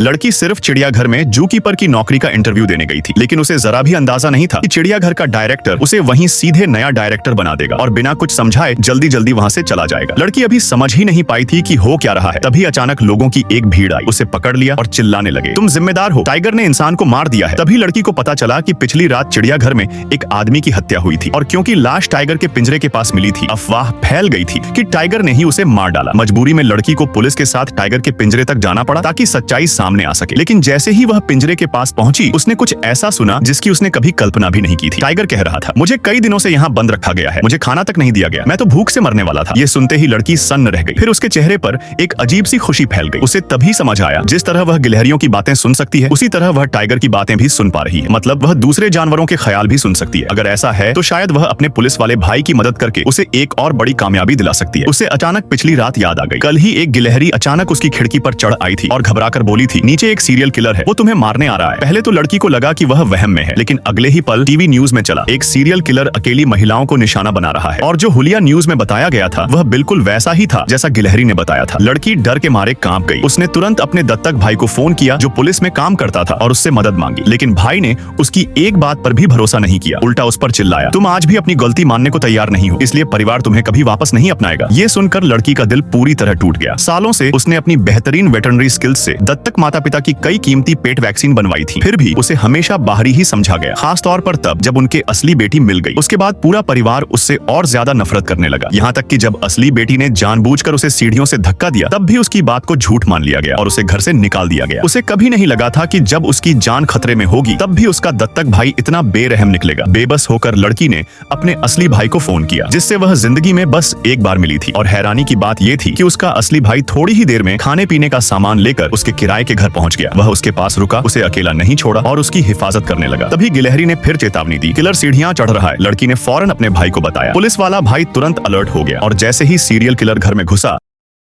लड़की सिर्फ चिड़ियाघर में जू कीपर की नौकरी का इंटरव्यू देने गई थी, लेकिन उसे जरा भी अंदाजा नहीं था कि चिड़ियाघर का डायरेक्टर उसे वहीं सीधे नया डायरेक्टर बना देगा और बिना कुछ समझाए जल्दी जल्दी वहां से चला जाएगा। लड़की अभी समझ ही नहीं पाई थी कि हो क्या रहा है। तभी अचानक लोगों की एक भीड़ आई, उसे पकड़ लिया और चिल्लाने लगे, तुम जिम्मेदार हो, टाइगर ने इंसान को मार दिया है। तभी लड़की को पता चला कि पिछली रात चिड़ियाघर में एक आदमी की हत्या हुई थी और क्योंकि लाश टाइगर के पिंजरे के पास मिली थी, अफवाह फैल गई थी कि टाइगर ने ही उसे मार डाला। मजबूरी में लड़की को पुलिस के साथ टाइगर के पिंजरे तक जाना पड़ा ताकि सच्चाई सामने आ सके। लेकिन जैसे ही वह पिंजरे के पास पहुंची, उसने कुछ ऐसा सुना जिसकी उसने कभी कल्पना भी नहीं की थी। टाइगर कह रहा था, मुझे कई दिनों से यहाँ बंद रखा गया है, मुझे खाना तक नहीं दिया गया, मैं तो भूख से मरने वाला था। ये सुनते ही लड़की सन्न रह गई। फिर उसके चेहरे पर एक अजीब सी खुशी फैल गई। उसे तभी समझ आया, जिस तरह वह गिलहरियों की बातें सुन सकती है, उसी तरह वह टाइगर की बातें भी सुन पा रही है। मतलब वह दूसरे जानवरों के ख्याल भी सुन सकती है। अगर ऐसा है तो शायद वह अपने पुलिस वाले भाई की मदद करके उसे एक और बड़ी कामयाबी दिला सकती है। उसे अचानक पिछली रात याद आ गई। कल ही एक गिलहरी अचानक उसकी खिड़की पर चढ़ आई थी और घबराकर बोली थी, नीचे एक सीरियल किलर है, वो तुम्हें मारने आ रहा है। पहले तो लड़की को लगा कि वह वहम में है, लेकिन अगले ही पल टीवी न्यूज में चला, एक सीरियल किलर अकेली महिलाओं को निशाना बना रहा है। और जो हुलिया न्यूज में बताया गया था वह बिल्कुल वैसा ही था जैसा गिलहरी ने बताया था। लड़की डर के मारे कांप गई। उसने तुरंत अपने दत्तक भाई को फोन किया जो पुलिस में काम करता था और उससे मदद मांगी, लेकिन भाई ने उसकी एक बात पर भी भरोसा नहीं किया, उल्टा उस पर चिल्लाया, तुम आज भी अपनी गलती मानने को तैयार नहीं हो, इसलिए परिवार तुम्हें कभी वापस नहीं अपनाएगा। ये सुनकर लड़की का दिल पूरी तरह टूट गया। सालों से उसने अपनी बेहतरीन वेटरनरी स्किल्स से दत्तक माता पिता की कई कीमती पेट वैक्सीन बनवाई थी, फिर भी उसे हमेशा बाहरी ही समझा गया, खास तौर पर तब जब उनके असली बेटी मिल गई। उसके बाद पूरा परिवार उससे और ज्यादा नफरत करने लगा, यहाँ तक कि जब असली बेटी ने जानबूझकर उसे सीढ़ियों से धक्का दिया, तब भी उसकी बात को झूठ मान लिया गया और उसे घर से निकाल दिया गया। उसे कभी नहीं लगा था कि जब उसकी जान खतरे में होगी तब भी उसका दत्तक भाई इतना बेरहम निकलेगा। बेबस होकर लड़की ने अपने असली भाई को फोन किया, जिससे वह जिंदगी में बस एक बार मिली थी। और हैरानी की बात यह थी कि उसका असली भाई थोड़ी ही देर में खाने पीने का सामान लेकर उसके किराए के घर पहुंच गया। वह उसके पास रुका, उसे अकेला नहीं छोड़ा और उसकी हिफाजत करने लगा। तभी गिलहरी ने फिर चेतावनी दी, किलर सीढ़ियां चढ़ रहा है। लड़की ने फौरन अपने भाई को बताया। पुलिस वाला भाई तुरंत अलर्ट हो गया और जैसे ही सीरियल किलर घर में घुसा,